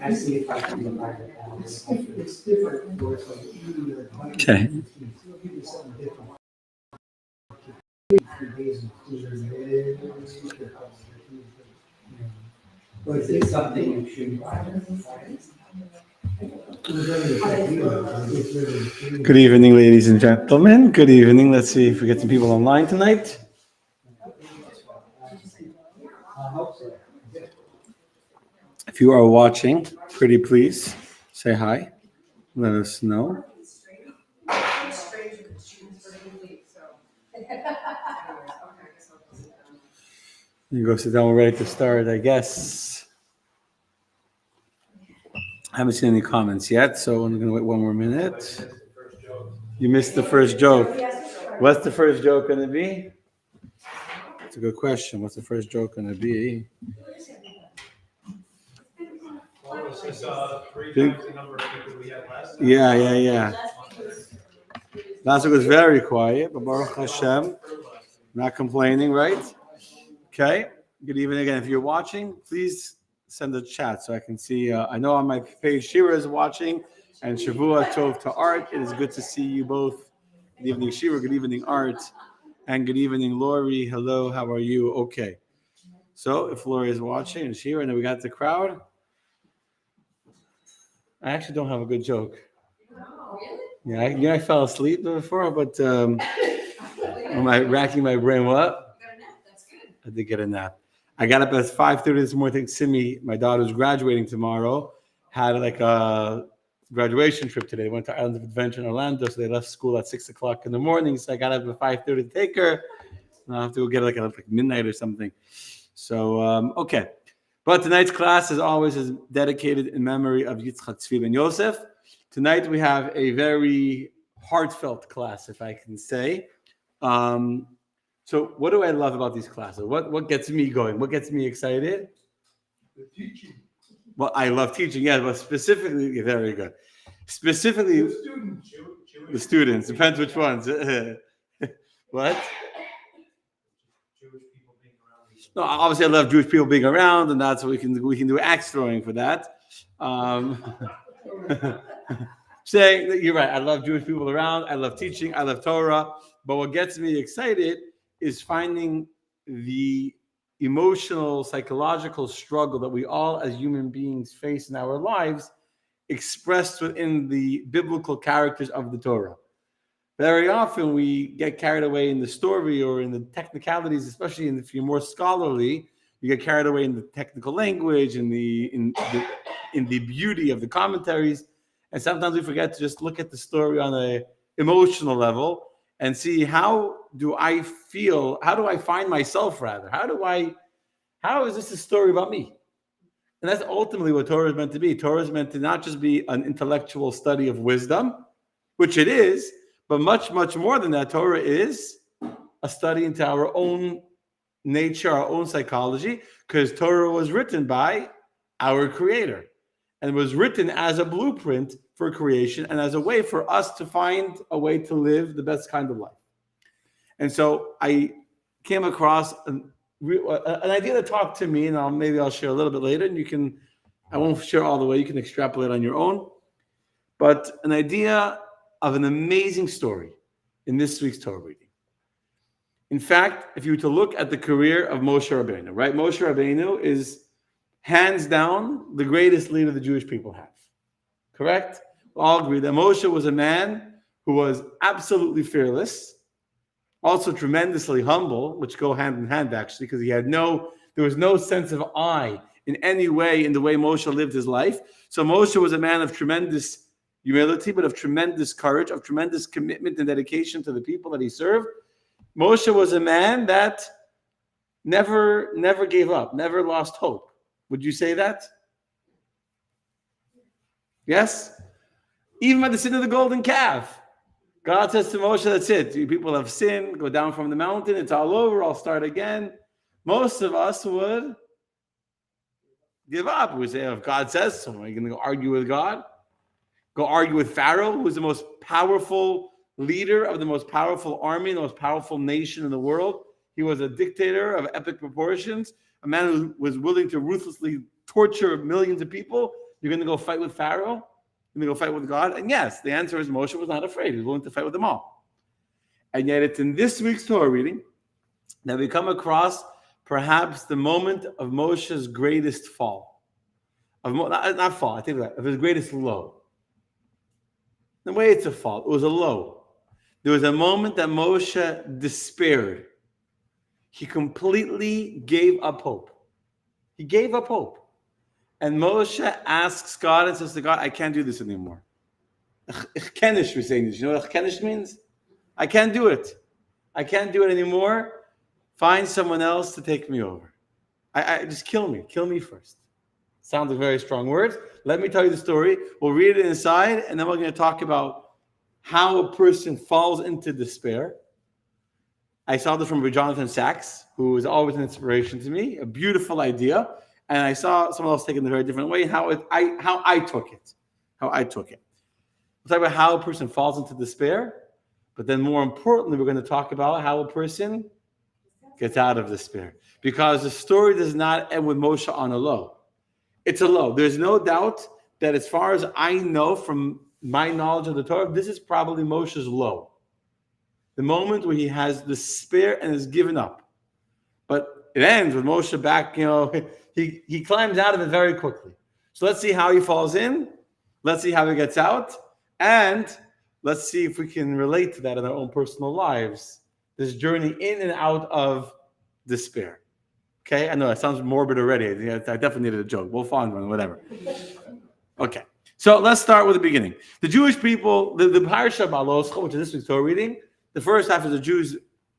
I see if I can divide it down. It's different, of course, like Okay. but it's something you should. Good evening, ladies and gentlemen. Good evening. Let's see if we get some people online tonight. If you are watching, pretty please say hi. Let us know. You go sit down. We're ready to start, I guess. I haven't seen any comments yet, so I'm going to wait one more minute. You missed the first joke. What's the first joke going to be? That's a good question. What's the first joke going to be? Yeah. Last week was very quiet, but Baruch Hashem, not complaining, right? Okay. Good evening again. If you're watching, please send a chat so I can see. I know on my page Shira is watching, and Shavua Tov to Art. It is good to see you both. Good evening, Shira. Good evening, Art. And good evening, Lori. Hello, how are you? Okay. So if Lori is watching and Shira, and then we got the crowd. I actually don't have a good joke. Yeah, I fell asleep before, but am I racking my brain? What? I did get a nap. I got up at 5:30 this morning. I think Simi, my daughter's graduating tomorrow, had like a graduation trip today. They went to Islands of Adventure in Orlando, so they left school at 6:00 in the morning. So I got up at 5:30 to take her. And I'll have to go get her like midnight or something. So okay. But tonight's class, as always, is dedicated in memory of Yitzchak Tzvi ben Yosef. Tonight we have a very heartfelt class, if I can say. So what do I love about these classes? What gets me going? What gets me excited? The teaching. Well, I love teaching, yeah, but specifically, very good. Specifically, the students. Depends which ones. What? No, obviously I love Jewish people being around, and that's what we can do axe throwing for that. Saying that you're right. I love Jewish people around. I love teaching. I love Torah. But what gets me excited is finding the emotional, psychological struggle that we all as human beings face in our lives expressed within the biblical characters of the Torah. Very often we get carried away in the story or in the technicalities, especially if you're more scholarly, you get carried away in the technical language and in the beauty of the commentaries. And sometimes we forget to just look at the story on an emotional level and see how do I feel, how do I find myself rather? How is this a story about me? And that's ultimately what Torah is meant to be. Torah is meant to not just be an intellectual study of wisdom, which it is, but much, much more than that. Torah is a study into our own nature, our own psychology, because Torah was written by our Creator and was written as a blueprint for creation and as a way for us to find a way to live the best kind of life. And so I came across an idea that talked to me, and maybe I'll share a little bit later, and I won't share all the way, you can extrapolate on your own, but an idea of an amazing story in this week's Torah reading. In fact, if you were to look at the career of Moshe Rabbeinu, right? Moshe Rabbeinu is hands down the greatest leader the Jewish people have. Correct? We all agree that Moshe was a man who was absolutely fearless, also tremendously humble, which go hand in hand actually, because there was no sense of I in any way in the way Moshe lived his life. So Moshe was a man of tremendous humility, but of tremendous courage, of tremendous commitment and dedication to the people that he served. Moshe was a man that never gave up, never lost hope. Would you say that? Yes? Even by the sin of the golden calf. God says to Moshe, that's it. You people have sinned, go down from the mountain, it's all over, I'll start again. Most of us would give up. We say, if God says so, are you going to go argue with God? Go argue with Pharaoh, who was the most powerful leader of the most powerful army, the most powerful nation in the world. He was a dictator of epic proportions, a man who was willing to ruthlessly torture millions of people. You're going to go fight with Pharaoh? You're going to go fight with God? And yes, the answer is Moshe was not afraid. He was willing to fight with them all. And yet it's in this week's Torah reading that we come across perhaps the moment of Moshe's greatest fall. Not fall, I think of his greatest low. In a way, it's a fall. It was a low. There was a moment that Moshe despaired. He completely gave up hope. He gave up hope. And Moshe asks God and says to God, I can't do this anymore. Kenish, we're saying this. You know what Kenish means? I can't do it. I can't do it anymore. Find someone else to take me over. I just kill me. Kill me first. Sounds like very strong words. Let me tell you the story. We'll read it inside, and then we're going to talk about how a person falls into despair. I saw this from Jonathan Sachs, who is always an inspiration to me. A beautiful idea. And I saw someone else take it in a very different way, how I took it. We'll talk about how a person falls into despair, but then more importantly, we're going to talk about how a person gets out of despair. Because the story does not end with Moshe on a low. It's a low. There's no doubt that as far as I know from my knowledge of the Torah, this is probably Moshe's low. The moment where he has despair and is given up. But it ends with Moshe back, he climbs out of it very quickly. So let's see how he falls in. Let's see how he gets out. And let's see if we can relate to that in our own personal lives. This journey in and out of despair. Okay? I know that sounds morbid already. I definitely needed a joke. We'll find one, whatever. Okay. So let's start with the beginning. The Jewish people, the Parsha Ba'aloscha, which is this week's Torah reading, the first half is the Jews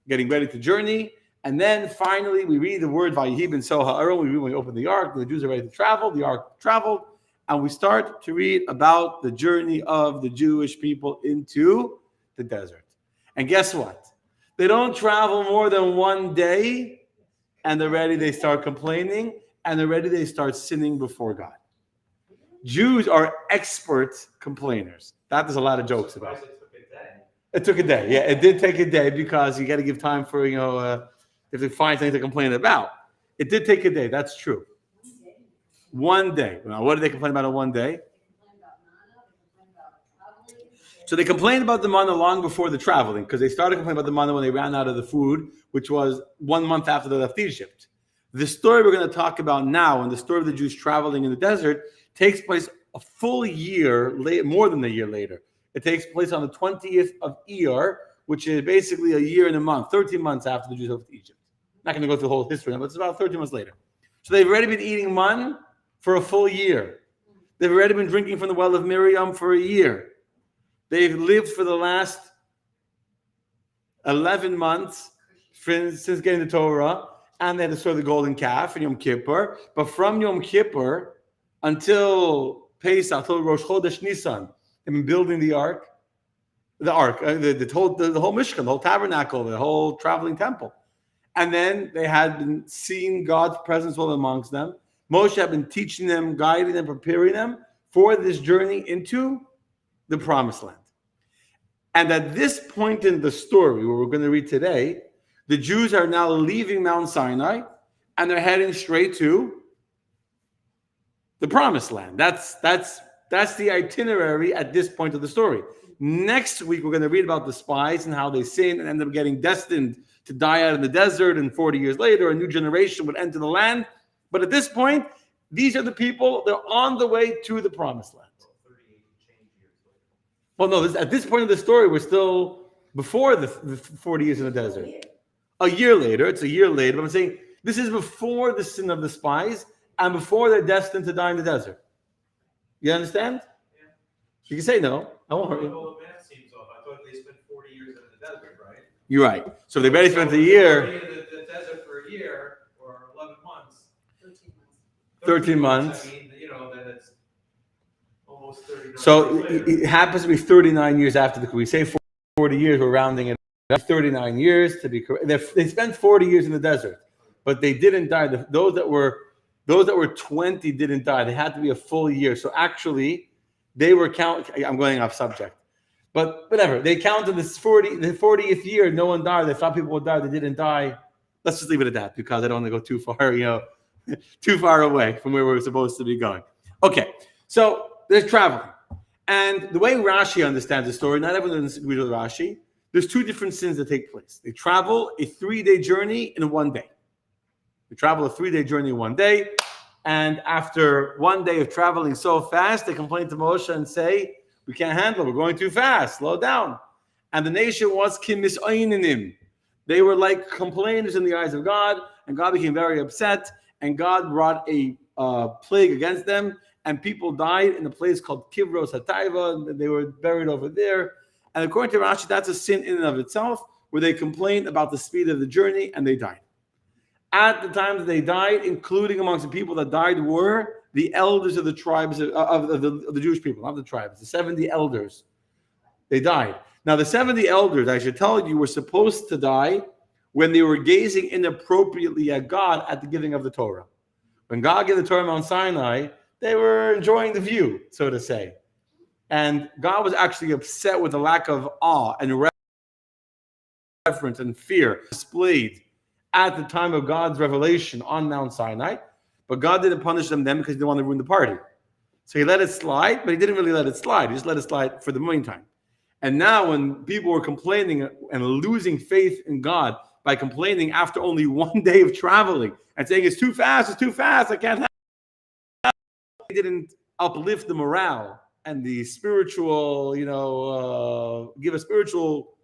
getting ready to journey. And then finally, we read the word Vayihi ben So Ha'aron. We read when we open the ark. The Jews are ready to travel. The ark traveled. And we start to read about the journey of the Jewish people into the desert. And guess what? They don't travel more than one day. And already they start complaining. And already they start sinning before God. Jews are expert complainers. That there's a lot of jokes about. It took a day. Yeah, it did take a day because you got to give time for, if they find something to complain about. It did take a day. That's true. One day. Now, what did they complain about in one day? So they complained about the manna long before the traveling because they started complaining about the manna when they ran out of the food, which was 1 month after they left Egypt. The story we're going to talk about now and the story of the Jews traveling in the desert takes place a full year, more than a year later. It takes place on the 20th of Iyar, which is basically a year and a month, 13 months after the Jews left Egypt. Not going to go through the whole history, but it's about 13 months later. So they've already been eating man for a full year. They've already been drinking from the well of Miriam for a year. They've lived for the last 11 months since getting the Torah, and they had to serve the golden calf in Yom Kippur. But from Yom Kippur until Pesach, till Rosh Chodesh Nisan, they've been building the ark, the whole Mishkan, the whole tabernacle, the whole traveling temple. And then they had been seeing God's presence all amongst them. Moshe had been teaching them, guiding them, preparing them for this journey into the Promised Land. And at this point in the story, where we're going to read today, the Jews are now leaving Mount Sinai and they're heading straight to the Promised Land. That's the itinerary at this point of the story. Next week, we're going to read about the spies and how they sinned and end up getting destined to die out in the desert. And 40 years later, a new generation would enter the land. But at this point, these are the people, they're on the way to the Promised Land. Well, no, at this point of the story, we're still before the 40 years in the desert. A year later, it's a year later. But I'm saying this is before the sin of the spies and before they're destined to die in the desert. You understand? Yeah. You can say no. I won't hurt you. Well, the math seems off. I thought they spent 40 years in the desert, right? You're right. So they barely spent a year. In the desert for a year or 11 months. 13 months. I mean, then it's almost 39 So years later. it happens to be 39 years after the. We say 40 years. We're rounding it. 39 years to be correct. They spent 40 years in the desert, but they didn't die. Those that were 20 didn't die. They had to be a full year. So actually, they were I'm going off subject, but whatever. They counted the 40th year. No one died. They thought people would die. They didn't die. Let's just leave it at that because I don't want to go too far, too far away from where we're supposed to be going. Okay. So they're traveling. And the way Rashi understands the story, not everyone agrees with Rashi, there's two different sins that take place. They travel a 3-day journey in 1 day. They travel a 3-day journey in 1 day. And after 1 day of traveling so fast, they complain to Moshe and say, we can't handle it. We're going too fast. Slow down. And the nation was kimis oininim. They were like complainers in the eyes of God. And God became very upset. And God brought a plague against them. And people died in a place called Kivros Hataiva. And they were buried over there. And according to Rashi, that's a sin in and of itself, where they complained about the speed of the journey and they died. At the time that they died, including amongst the people that died, were the elders of the tribes of the Jewish people, not the tribes, the 70 elders. They died. Now, the 70 elders, I should tell you, were supposed to die when they were gazing inappropriately at God at the giving of the Torah. When God gave the Torah on Mount Sinai, they were enjoying the view, so to say. And God was actually upset with the lack of awe and reverence and fear displayed at the time of God's revelation on Mount Sinai. But God didn't punish them then because he didn't want to ruin the party. So he let it slide, but he didn't really let it slide. He just let it slide for the meantime. And now when people were complaining and losing faith in God by complaining after only 1 day of traveling and saying, it's too fast, I can't have it. He didn't uplift the morale and the spiritual, give a spiritual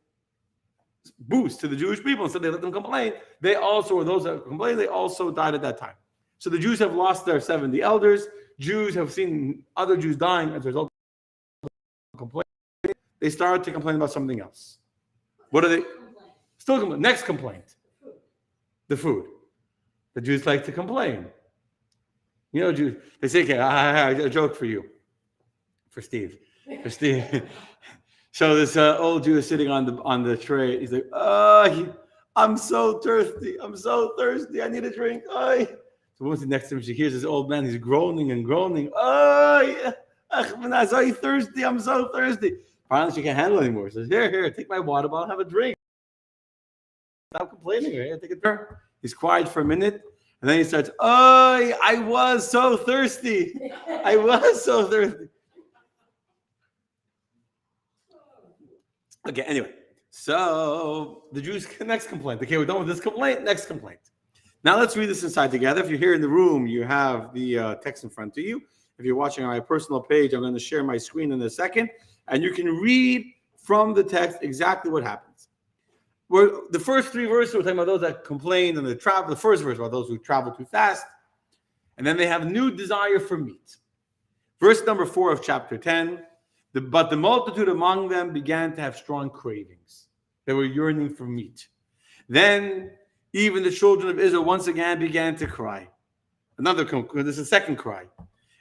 boost to the Jewish people. Instead, they let them complain. They also, or those that complained, they also died at that time. So the Jews have lost their 70 elders. Jews have seen other Jews dying as a result of complaining. They started to complain about something else. What are they? Still complain. Next complaint. The food. The Jews like to complain. Jews, they say, okay, I a joke for you. For Steve. So this old Jew is sitting on the tray. He's like, I'm so thirsty. I need a drink. So woman sitting next to him, she hears this old man. He's groaning and groaning. I'm so thirsty. Finally, she can't handle it anymore. She says, here, take my water bottle, have a drink. Stop complaining. Here, take a drink. He's quiet for a minute. And then he starts, I was so thirsty. Okay, anyway, so the Jews' next complaint. Okay, we're done with this complaint. Next complaint. Now let's read this inside together. If you're here in the room, you have the text in front of you. If you're watching on my personal page, I'm going to share my screen in a second, and you can read from the text exactly what happens. The first 3 verses, we're talking about those that complain and they travel. The first verse about those who travel too fast, and then they have new desire for meat. Verse number 4 of chapter 10. But the multitude among them began to have strong cravings. They were yearning for meat. Then even the children of Israel once again began to cry. This is a second cry.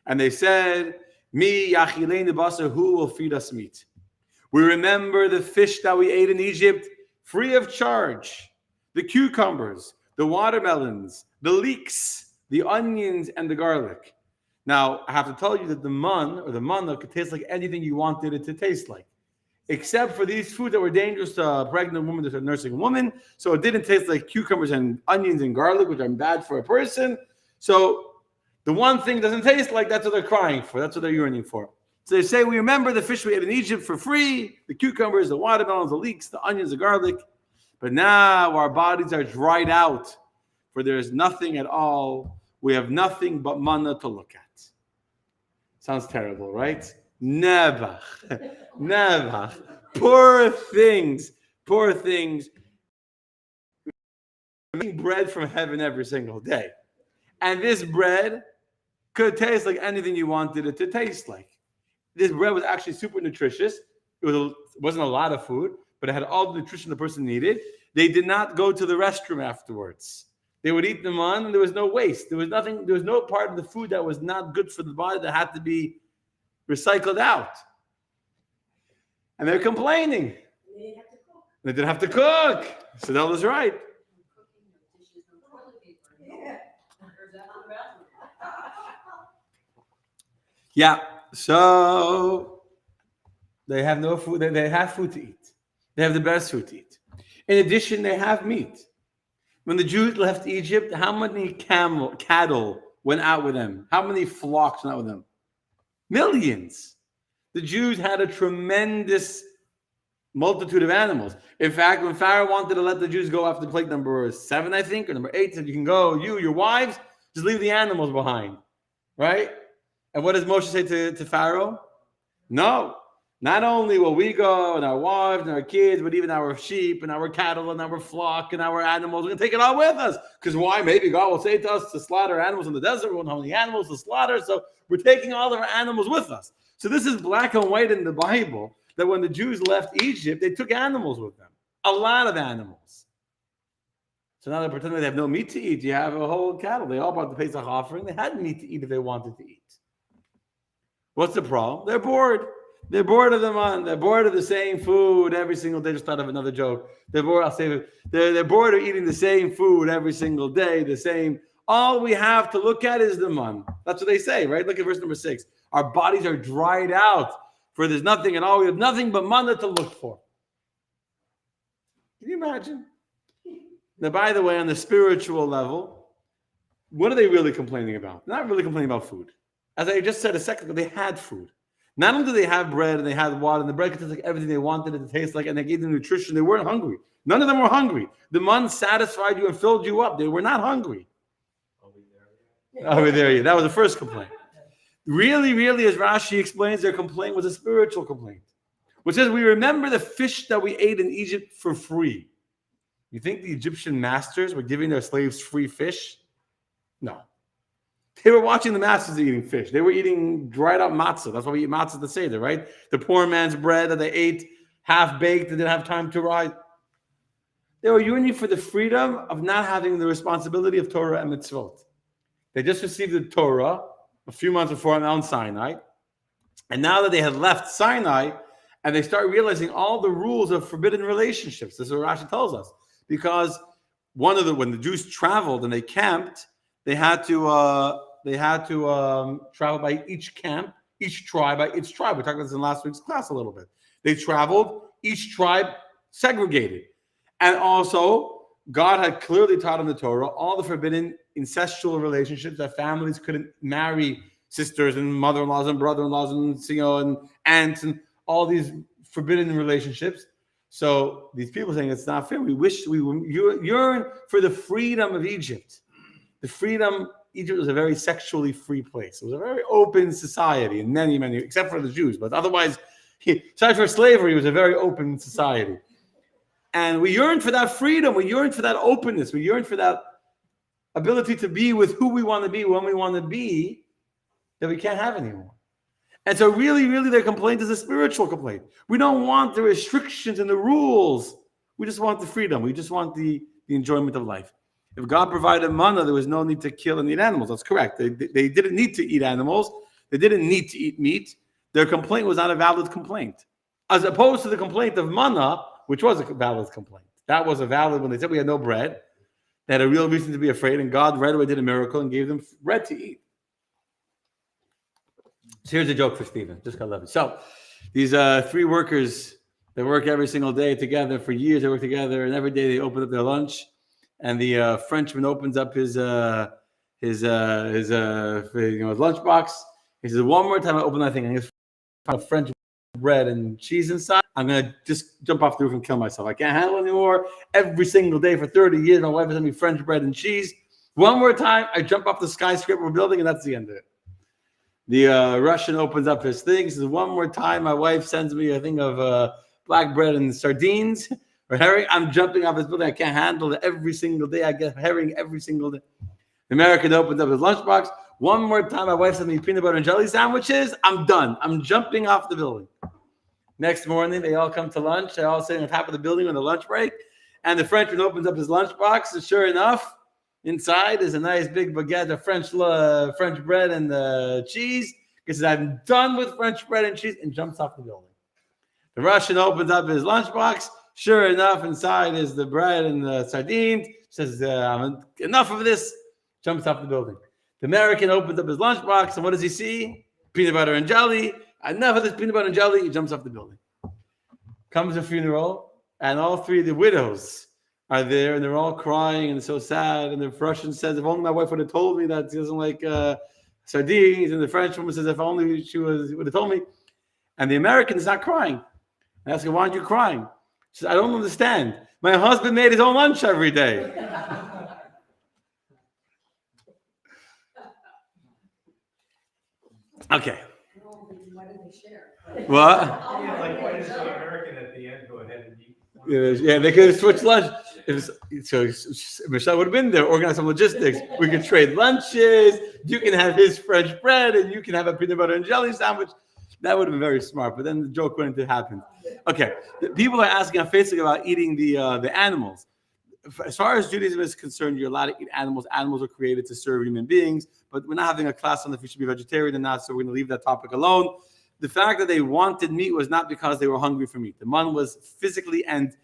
And they said, Mi yachileinu basar, who will feed us meat? We remember the fish that we ate in Egypt free of charge. The cucumbers, the watermelons, the leeks, the onions, and the garlic. Now, I have to tell you that the manna could taste like anything you wanted it to taste like, except for these foods that were dangerous to a pregnant woman, to a nursing woman. So it didn't taste like cucumbers and onions and garlic, which are bad for a person. So the one thing doesn't taste like, that's what they're crying for. That's what they're yearning for. So they say, we remember the fish we ate in Egypt for free, the cucumbers, the watermelons, the leeks, the onions, the garlic. But now our bodies are dried out, for there is nothing at all. We have nothing but manna to look at. Sounds terrible, right? Never. Poor things. Eating bread from heaven every single day. And this bread could taste like anything you wanted it to taste like. This bread was actually super nutritious. It wasn't a lot of food, but it had all the nutrition the person needed. They did not go to the restroom afterwards. They would eat them on, and there was no waste. There was no part of the food that was not good for the body that had to be recycled out. And they're complaining. They didn't have to cook. So that was right. Yeah, so they have no food. They have food to eat. They have the best food to eat. In addition, they have meat. When the Jews left Egypt, how many cattle went out with them? How many flocks went out with them? Millions. The Jews had a tremendous multitude of animals. In fact, when Pharaoh wanted to let the Jews go after plague number 7, I think, or number 8, said, you can go, you, your wives, just leave the animals behind, right? And what does Moshe say to Pharaoh? No, not only will we go and our wives and our kids, but even our sheep and our cattle and our flock and our animals, we're going to take it all with us. Because why? Maybe God will say to us to slaughter animals in the desert. We won't have any animals to slaughter, so we're taking all of our animals with us. So this is black and white in the Bible, that when the Jews left Egypt, they took animals with them, a lot of animals. So now they're pretending they have no meat to eat. You have a whole cattle. They all brought the Pesach offering. They had meat to eat if they wanted to eat. What's the problem? They're bored. They're bored of the man. They're bored of the same food every single day. Just thought of another joke. They're bored. I'll say it. They're bored of eating the same food every single day. The same. All we have to look at is the man. That's what they say, right? Look at verse number 6. Our bodies are dried out, for there's nothing at all. We have nothing but manna to look for. Can you imagine? Now, by the way, on the spiritual level, what are they really complaining about? They're not really complaining about food. As I just said a second ago, they had food. Not only did they have bread and they had water, and the bread could taste like everything they wanted it to taste like, and they gave them nutrition, they weren't hungry. None of them were hungry. The man satisfied you and filled you up. They were not hungry. That was the first complaint. Really, really, as Rashi explains, their complaint was a spiritual complaint, which says, we remember the fish that we ate in Egypt for free. You think the Egyptian masters were giving their slaves free fish? No. They were watching the masters eating fish. They were eating dried up matzah. That's why we eat matzah to Seder, right? The poor man's bread that they ate half-baked and didn't have time to rise. They were yearning for the freedom of not having the responsibility of Torah and mitzvot. They just received the Torah a few months before on Mount Sinai. And now that they had left Sinai, and they start realizing all the rules of forbidden relationships. This is what Rashi tells us. Because when the Jews traveled and they camped, they had to travel by each camp, each tribe by its tribe. We talked about this in last week's class a little bit. They traveled, each tribe segregated. And also, God had clearly taught in the Torah all the forbidden incestual relationships, that families couldn't marry sisters and mother-in-laws and brother-in-laws and aunts and all these forbidden relationships. So these people saying it's not fair. We yearn for the freedom of Egypt. The freedom, Egypt was a very sexually free place. It was a very open society in many, except for the Jews. But otherwise, aside for slavery, it was a very open society. And we yearn for that freedom. We yearn for that openness. We yearn for that ability to be with who we want to be, when we want to be, that we can't have anymore. And so really, really, their complaint is a spiritual complaint. We don't want the restrictions and the rules. We just want the freedom. We just want the enjoyment of life. If God provided manna, there was no need to kill and eat animals. That's correct. They didn't need to eat animals. They didn't need to eat meat. Their complaint was not a valid complaint. As opposed to the complaint of manna, which was a valid complaint. That was a valid, when they said we had no bread, they had a real reason to be afraid, and God right away did a miracle and gave them bread to eat. So here's a joke for Stephen. Just got love it. So these 3 workers, they work every single day together. For years they work together, and every day they open up their lunch. And the Frenchman opens up his lunchbox. He says, "One more time I open that thing, and there's French bread and cheese inside. I'm gonna just jump off the roof and kill myself. I can't handle it anymore. Every single day for 30 years, my wife has sent me French bread and cheese. One more time, I jump off the skyscraper building, and that's the end of it." The Russian opens up his thing. He says, "One more time, my wife sends me a thing of black bread and sardines or herring. I'm jumping off this building. I can't handle it. Every single day, I get herring every single day." The American opens up his lunchbox. "One more time, my wife sent me peanut butter and jelly sandwiches. I'm done. I'm jumping off the building." Next morning, they all come to lunch. They're all sitting on top of the building on the lunch break. And the Frenchman opens up his lunchbox. And sure enough, inside is a nice big baguette of French bread and cheese. He says, "I'm done with French bread and cheese," and jumps off the building. The Russian opens up his lunchbox. Sure enough, inside is the bread and the sardines. Says, "Enough of this," jumps off the building. The American opens up his lunchbox, and what does he see? Peanut butter and jelly. "Enough of this peanut butter and jelly," he jumps off the building. Comes a funeral, and all 3 of the widows are there, and they're all crying, and it's so sad. And the Russian says, "If only my wife would have told me that she doesn't like sardines, and the French woman says, if only she would have told me. And the American is not crying. I ask her, why aren't you crying? She says, I don't understand. My husband made his own lunch every day. Okay. Why did they share? What? Yeah, like, why does the American at the end go ahead and eat? Yeah, they could have switched lunch. So Michelle would have been there, organized some logistics. We could trade lunches. You can have his French bread, and you can have a peanut butter and jelly sandwich. That would have been very smart, but then the joke wouldn't have happened. Okay, people are asking on Facebook about eating the animals. As far as Judaism is concerned, you're allowed to eat animals. Animals are created to serve human beings, but we're not having a class on if you should be vegetarian or not, so we're going to leave that topic alone. The fact that they wanted meat was not because they were hungry for meat. The man was physically and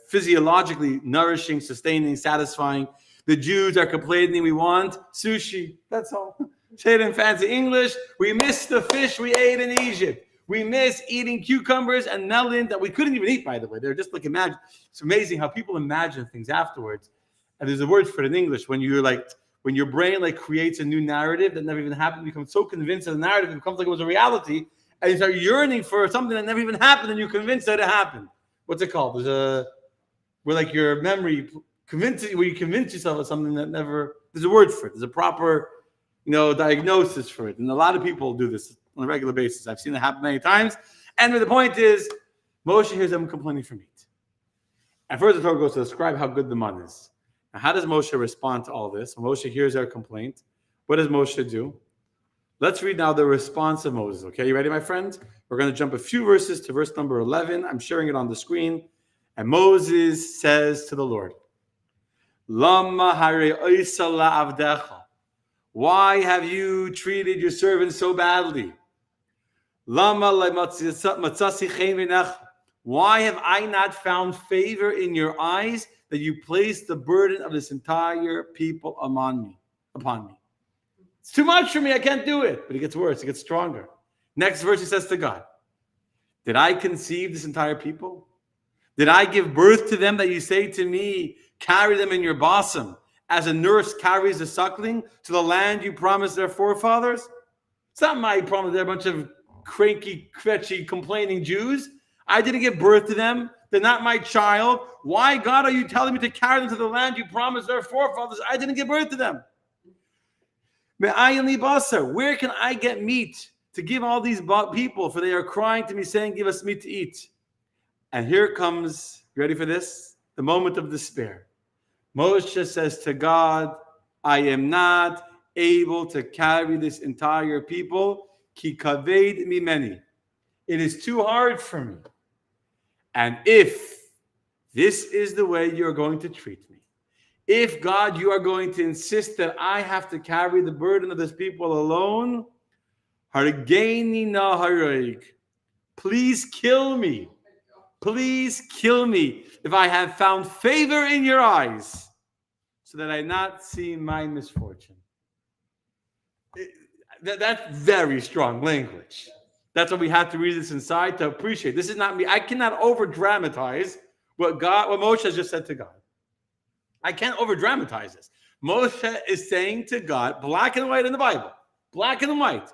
physiologically nourishing, sustaining, satisfying. The Jews are complaining, we want sushi. That's all. Say it in fancy English. We miss the fish we ate in Egypt. We miss eating cucumbers and melon that we couldn't even eat, by the way. They're just like imagine. It's amazing how people imagine things afterwards. And there's a word for it in English when you're like, when your brain like creates a new narrative that never even happened, you become so convinced of the narrative, it becomes like it was a reality, and you start yearning for something that never even happened, and you're convinced that it happened. What's it called? Where like your memory where you convince yourself of something that never. There's a word for it. There's a proper, diagnosis for it, and a lot of people do this on a regular basis. I've seen it happen many times. And the point is, Moshe hears them complaining for meat. And first the Torah goes to describe how good the man is. Now, how does Moshe respond to all this? When Moshe hears their complaint, what does Moshe do? Let's read now the response of Moses. Okay, you ready, my friends? We're going to jump a few verses to verse number 11. I'm sharing it on the screen. And Moses says to the Lord, Lama hare oisa la'avdecha. Why have you treated your servant so badly? Lama matzasi chen v'necha. Why have I not found favor in your eyes that you placed the burden of this entire people upon me? It's too much for me. I can't do it. But it gets worse. It gets stronger. Next verse, he says to God, did I conceive this entire people? Did I give birth to them that you say to me, carry them in your bosom, as a nurse carries a suckling to the land you promised their forefathers? It's not my problem. They're a bunch of cranky, kvetchy, complaining Jews. I didn't give birth to them. They're not my child. Why, God, are you telling me to carry them to the land you promised their forefathers? I didn't give birth to them. Where can I get meat to give all these people? For they are crying to me, saying, give us meat to eat. And here comes, you ready for this? The moment of despair. Moshe says to God, I am not able to carry this entire people. Ki kaved mimeni. It is too hard for me. And if this is the way you're going to treat me, if God, you are going to insist that I have to carry the burden of this people alone, hargeini na haroig. Please kill me. Please kill me if I have found favor in your eyes, so that I not see my misfortune. That's very strong language. That's why we have to read this inside to appreciate. This is not me. I cannot over dramatize what Moshe has just said to God. I can't over dramatize this. Moshe is saying to God, black and white in the Bible, black and white,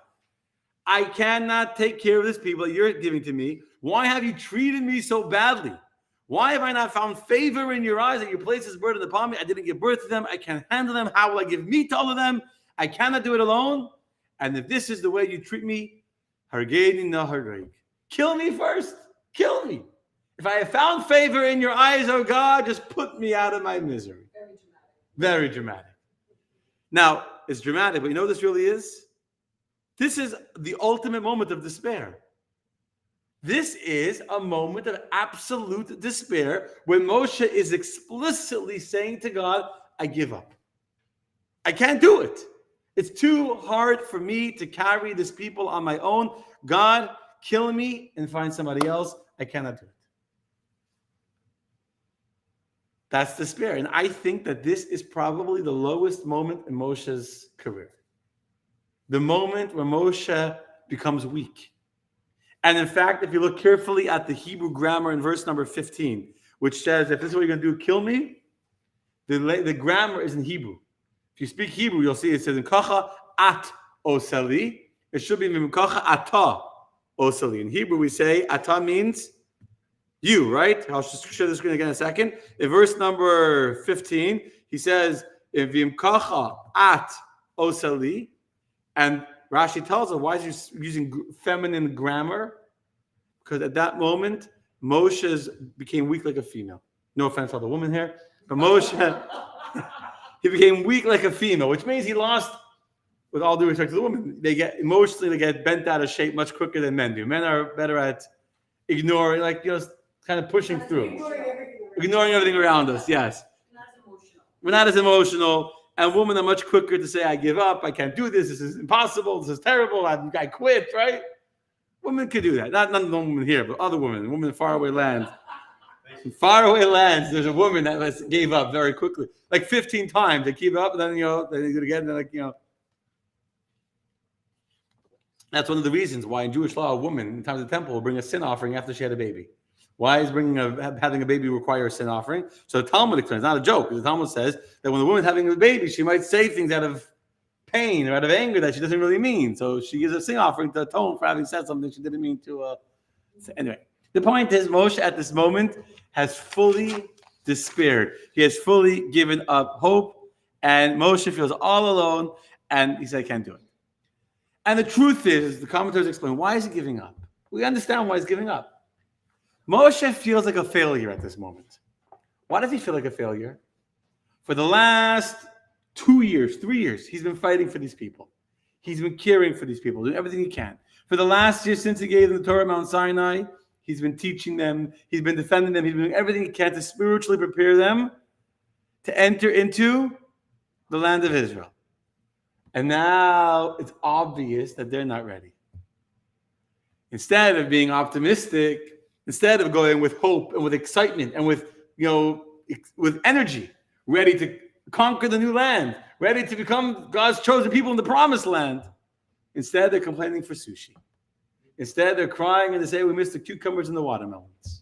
I cannot take care of this people that you're giving to me. Why have you treated me so badly? Why have I not found favor in your eyes that you placed this burden upon me? I didn't give birth to them. I can't handle them. How will I give meat to all of them? I cannot do it alone. And if this is the way you treat me, kill me first. Kill me. If I have found favor in your eyes, oh God, just put me out of my misery. Very dramatic. Now, it's dramatic, but you know what this really is? This is the ultimate moment of despair. This is a moment of absolute despair when Moshe is explicitly saying to God, I give up. I can't do it. It's too hard for me to carry this people on my own. God, kill me and find somebody else. I cannot do it. That's despair. And I think that this is probably the lowest moment in Moshe's career. The moment where Moshe becomes weak. And in fact, if you look carefully at the Hebrew grammar in verse number 15, which says, if this is what you're going to do, kill me, the grammar is in Hebrew. If you speak Hebrew, you'll see it says in Kacha, at oseli. It should be v'imkacha ata oseli. In Hebrew, we say ata means you, right? I'll just share the screen again in a second. In verse number 15, he says, v'imkacha at oseli. And Rashi tells us, why is he using feminine grammar? Because at that moment, Moshe became weak like a female. No offense to all the women here, but Moshe, he became weak like a female, which means he lost, with all due respect to the women, they get bent out of shape much quicker than men do. Men are better at ignoring, kind of pushing through. Ignoring everything around us, yes. Not emotional. We're not as emotional, and women are much quicker to say, I give up, I can't do this is impossible, this is terrible, I quit, right? Women could do that. Not the women here, but other women in faraway lands. In faraway lands, there's a woman that gave up very quickly. Like 15 times. They keep up, and then, they do it again, and they're That's one of the reasons why in Jewish law, a woman, in times of the temple, will bring a sin offering after she had a baby. Why is having a baby require a sin offering? So the Talmud explains, not a joke. The Talmud says that when the woman's having a baby, she might say things out of pain or out of anger that she doesn't really mean. So she gives a sin offering to atone for having said something she didn't mean to say. Anyway, the point is Moshe at this moment has fully despaired. He has fully given up hope, and Moshe feels all alone, and he said, I can't do it. And the truth is, the commentators explain, why is he giving up? We understand why he's giving up. Moshe feels like a failure at this moment. Why does he feel like a failure? For the last 2 years, 3 years, he's been fighting for these people. He's been caring for these people, doing everything he can. For the last year since he gave them the Torah at Mount Sinai, he's been teaching them, he's been defending them, he's been doing everything he can to spiritually prepare them to enter into the land of Israel. And now it's obvious that they're not ready. Instead of being optimistic, instead of going with hope and with excitement and with energy, ready to conquer the new land, ready to become God's chosen people in the promised land, instead they're complaining for sushi. Instead they're crying and they say, we missed the cucumbers and the watermelons.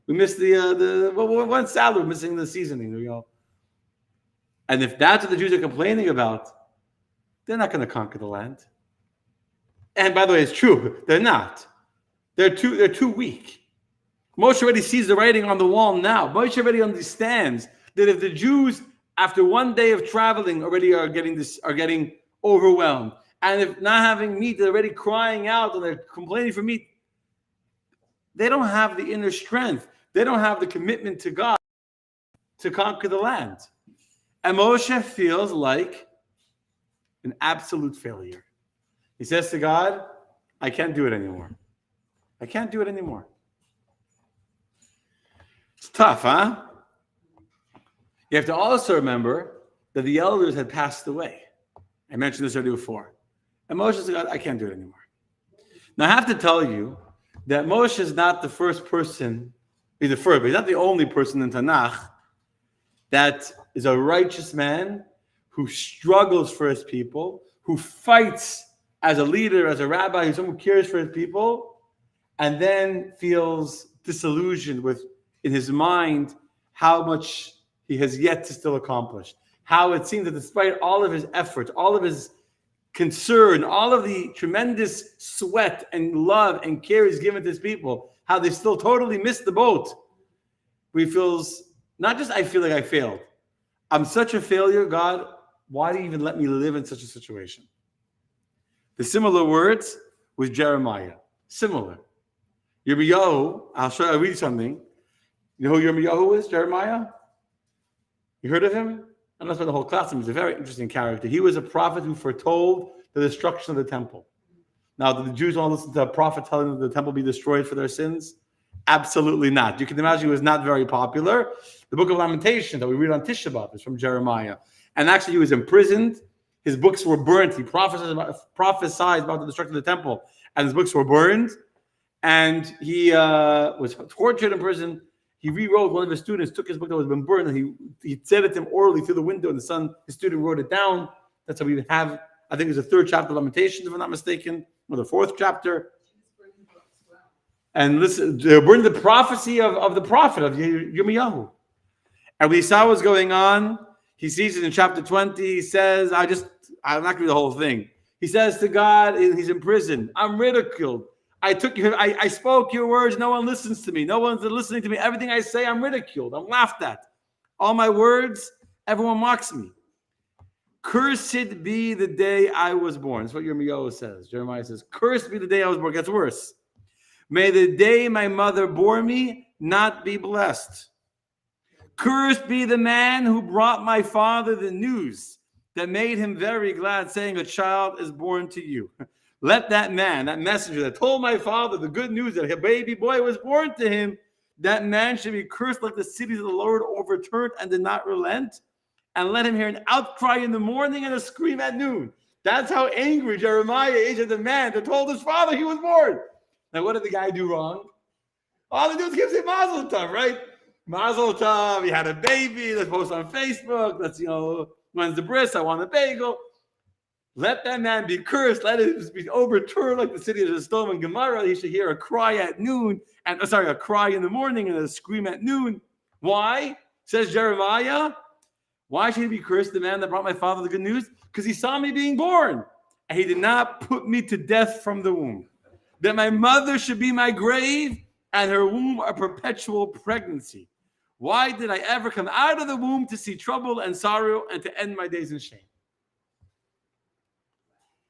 We missed the one salad, we're missing the seasoning. And if that's what the Jews are complaining about, they're not going to conquer the land. And by the way, it's true. They're not. They're too weak. Moshe already sees the writing on the wall now. Moshe already understands that if the Jews, after 1 day of traveling, already are getting overwhelmed, and if not having meat, they're already crying out and they're complaining for meat, they don't have the inner strength. They don't have the commitment to God to conquer the land. And Moshe feels like an absolute failure. He says to God, I can't do it anymore. I can't do it anymore. It's tough, huh? You have to also remember that the elders had passed away. I mentioned this already before. And Moshe said, God, I can't do it anymore. Now, I have to tell you that Moshe is not the first person, he's the first, but he's not the only person in Tanakh that is a righteous man who struggles for his people, who fights as a leader, as a rabbi, who's someone who cares for his people, and then feels disillusioned with, in his mind, how much he has yet to still accomplish. How it seems that despite all of his efforts, all of his concern, all of the tremendous sweat and love and care he's given to his people, how they still totally missed the boat. Where he feels, not just I feel like I failed. I'm such a failure, God, why do you even let me live in such a situation? The similar words with Jeremiah. Similar. Yirmiyahu, I'll read you something. You know who Yirmiyahu is, Jeremiah? You heard of him? I'm not spend the whole class. He's a very interesting character. He was a prophet who foretold the destruction of the temple. Now, did the Jews want to listen to a prophet telling them the temple be destroyed for their sins? Absolutely not. You can imagine he was not very popular. The book of Lamentations that we read on Tisha B'Av is from Jeremiah. And actually, he was imprisoned. His books were burnt. He prophesied about the destruction of the temple. And his books were burned. And he was tortured in prison. He rewrote, one of his students took his book that was been burned, and he said it to him orally through the window, and his student wrote it down. That's how we have, I think it's the 3rd chapter of Lamentations, if I'm not mistaken, or the 4th chapter. And listen, they burned the prophecy of the prophet, of Yirmiyahu. And when he saw what's going on, he sees it in chapter 20, he says, I just I'm not going to read the whole thing. He says to God, he's in prison. I'm ridiculed. I spoke your words. No one listens to me. No one's listening to me. Everything I say, I'm ridiculed. I'm laughed at. All my words, everyone mocks me. Cursed be the day I was born. That's what Yirmiyahu says. Jeremiah says, cursed be the day I was born. It gets worse. May the day my mother bore me not be blessed. Cursed be the man who brought my father the news that made him very glad, saying, a child is born to you. Let that man, that messenger that told my father the good news that a baby boy was born to him, that man should be cursed like the cities of the Lord overturned and did not relent. And let him hear an outcry in the morning and a scream at noon. That's how angry Jeremiah is at the man that told his father he was born. Now, what did the guy do wrong? All he do is give him Mazel Tov, right? Mazel Tov, he had a baby, let's post on Facebook, let's, when's the bris, I want a bagel. Let that man be cursed, let it be overturned like the city of the Sodom and Gomorrah. He should hear a cry at noon, a cry in the morning and a scream at noon. Why? Says Jeremiah, why should he be cursed, the man that brought my father the good news? Because he saw me being born, and he did not put me to death from the womb. That my mother should be my grave, and her womb a perpetual pregnancy. Why did I ever come out of the womb to see trouble and sorrow and to end my days in shame?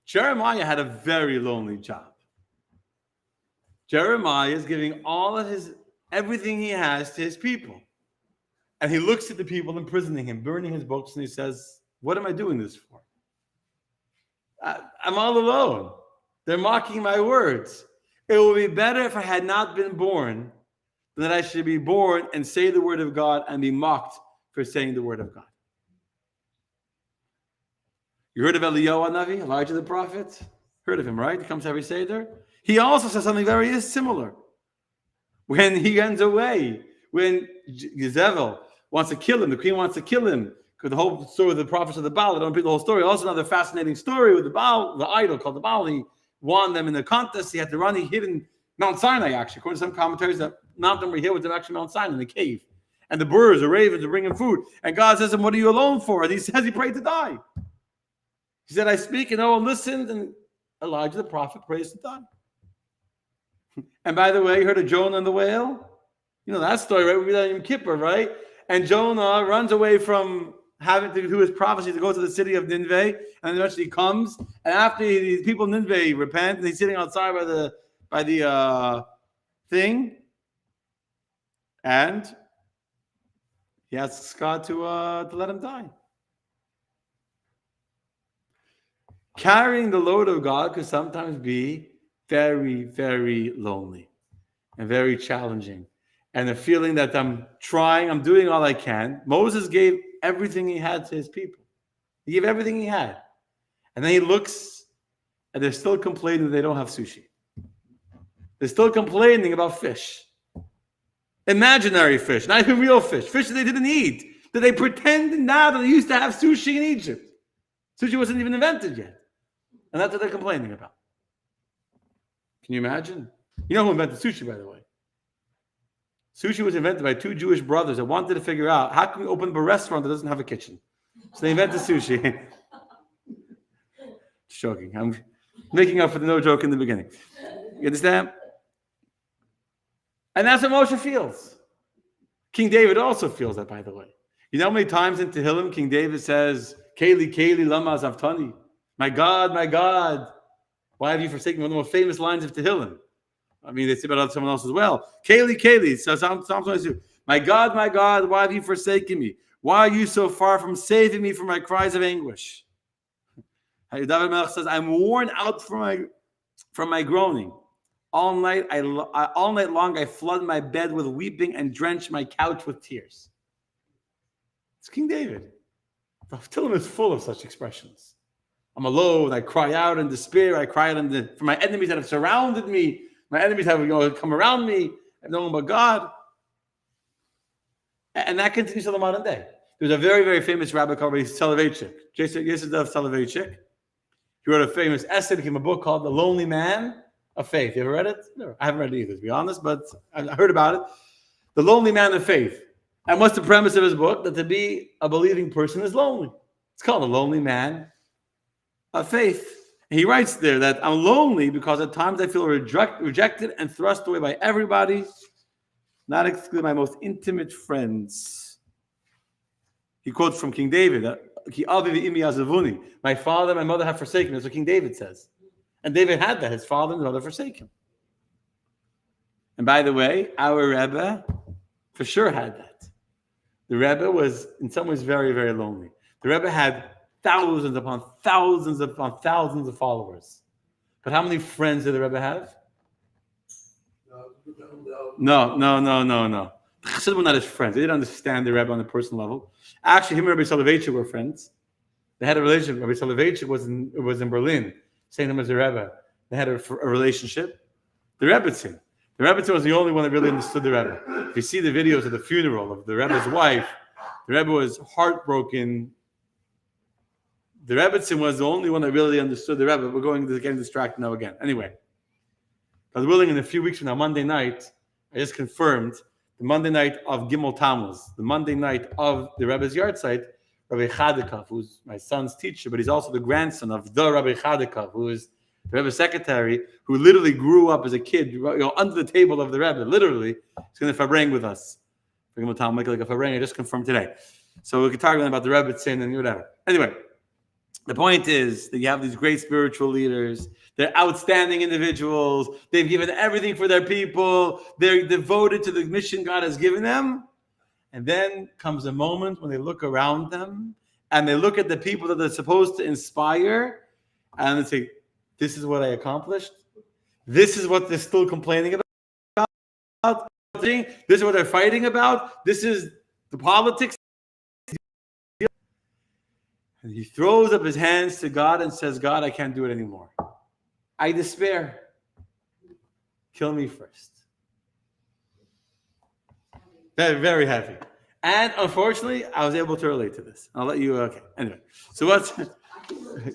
Jeremiah had a very lonely job. Jeremiah is giving all of everything he has to his people. And he looks at the people imprisoning him, burning his books, and he says, what am I doing this for? I'm all alone. They're mocking my words. It would be better if I had not been born than that I should be born and say the word of God and be mocked for saying the word of God. You heard of Eliyahu Navi, Elijah the prophet? Heard of him, right? He comes every Seder. He also says something very similar. When he runs away, when Jezebel wants to kill him, the queen wants to kill him, because the whole story of the prophets of the Baal, I don't repeat the whole story. Also another fascinating story with the Baal, the idol called the Baal. He won them in the contest. He had to run. He hid in Mount Sinai, actually. According to some commentaries, that mountain where he hid was actually Mount Sinai in the cave. And the birds, the ravens, are bringing food. And God says to him, what are you alone for? And he says he prayed to die. He said, I speak and no one listened. And Elijah the prophet prays to die. And by the way, you heard of Jonah and the whale? You know that story, right? We read that in Yom Kippur, right? And Jonah runs away from having to do his prophecy to go to the city of Nineveh, and eventually comes. And after the people of Nineveh repent, and he's sitting outside by the thing, and he asks God to let him die. Carrying the load of God could sometimes be very, very lonely and very challenging. And the feeling that I'm doing all I can. Moses gave everything he had to his people. He gave everything he had. And then he looks, and they're still complaining that they don't have sushi. They're still complaining about fish. Imaginary fish, not even real fish. Fish that they didn't eat. That they pretend now that they used to have sushi in Egypt. Sushi wasn't even invented yet. And that's what they're complaining about. Can you imagine? You know who invented sushi, by the way? Sushi was invented by two Jewish brothers that wanted to figure out, how can we open up a restaurant that doesn't have a kitchen? So they invented sushi. Just joking. I'm making up for the no joke in the beginning. You understand? And that's what Moshe feels. King David also feels that, by the way. You know how many times in Tehillim King David says, Keli, Keli, lama zavtani. My God, why have you forsaken me? One of the most famous lines of Tehillim. I mean, they say about someone else as well. Keli, Keli. So Psalm 22. My God, why have you forsaken me? Why are you so far from saving me from my cries of anguish? David Melech says, I'm worn out from my groaning. All night long I flood my bed with weeping and drench my couch with tears. It's King David. The Tehillim is full of such expressions. I'm alone. I cry out in despair. I cry out for my enemies that have surrounded me. My enemies have come around me. I have known but God. And that continues to the modern day. There's a very, very famous rabbi called Soloveitchik. Yesod Soloveitchik. He wrote a famous essay, became a book called The Lonely Man of Faith. You ever read it? No, I haven't read it either, to be honest, but I heard about it. The Lonely Man of Faith. And what's the premise of his book? That to be a believing person is lonely. It's called The Lonely Man of faith. And he writes there that I'm lonely because at times I feel rejected and thrust away by everybody, not excluding my most intimate friends. He quotes from King David, my father and my mother have forsaken me. That's what King David says. And David had that. His father and mother forsake him. And by the way, our Rebbe for sure had that. The Rebbe was in some ways very, very lonely. The Rebbe had thousands upon thousands upon thousands of followers. But how many friends did the Rebbe have? No. The Chassidim were not his friends. They didn't understand the Rebbe on a personal level. Actually, him and Rabbi Soloveitchik were friends. They had a relationship. Rabbi Soloveitchik was in Berlin, saying him as a Rebbe. They had a relationship. The Rebbetzin was the only one that really understood the Rebbe. If you see the videos of the funeral of the Rebbe's wife, the Rebbe was heartbroken. The Rebbetzin was the only one that really understood the Rebbe. We're going to get distracted now again. Anyway, God willing, in a few weeks from now, Monday night, I just confirmed the Monday night of Gimel Tammuz, the Monday night of the Rebbe's yahrzeit, Rabbi Chadikov, who's my son's teacher, but he's also the grandson of the Rabbi Chadikov, who is the Rebbe's secretary, who literally grew up as a kid, under the table of the Rebbe. Literally, he's going to farbrang with us. Gimel Tammuz, make like a farbrang. I just confirmed today, so we can talk about the Rebbetzin and whatever. Anyway. The point is that you have these great spiritual leaders. They're outstanding individuals. They've given everything for their people. They're devoted to the mission God has given them. And then comes a moment when they look around them and they look at the people that they're supposed to inspire and they say, this is what I accomplished. This is what they're still complaining about. This is what they're fighting about. This is the politics. And he throws up his hands to God and says, God, I can't do it anymore. I despair. Kill me first. Very, very heavy. And unfortunately, I was able to relate to this. I'll let you, okay. Anyway, so what's,